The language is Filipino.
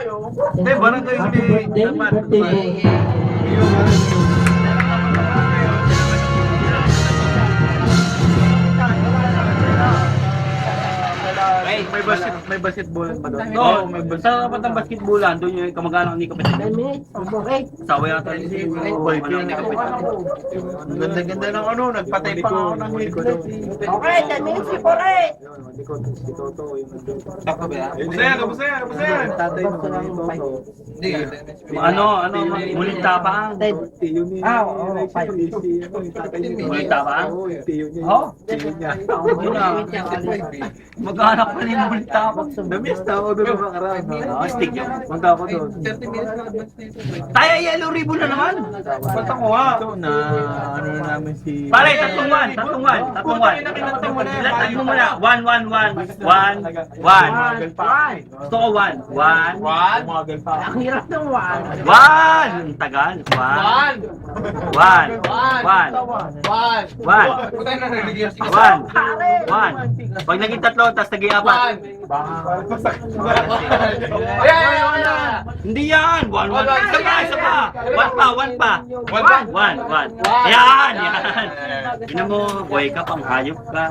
kayo. Hindi, barangay Happy ni birthday, Damat. birthday. May basketballan ba doon? Oo, sa batang basketballan, doon yung kamag-anak ni Kapitid. 10 minutes. Okay. Sawa yata yung si Boy, ni Kapitid. Ang ganda-ganda ng ano, nagpatay pa ako ng headlight. Okay, 10 minutes before it. Kamusta yan? Tatay mo na yung Ano, muling tapang. Oo, 5. Muling tapang? Oh? Yun na. Mag-anak pa rin yung muling tapang. Namiss na ako doon ng nakaraan. Stick yun. Punta ako doon. Tayo, yellow ribbon na naman. Ba't ako nga? Ito na, ano namin si... Pare, tatlong one. Tatlong mo na. 1, 1, 1. 1, 1. Gusto ko 1. 1. Umagal pa. Ang hirap ng 1. 1! Ang tagal. 1. 1. 1. Pag naging tatlo, tapos naging 4. Hindi yan! 1, 1. Isa pa! 1 pa! 1. Yan! Yan! Tignan mo, buhay ka, panghayop ka.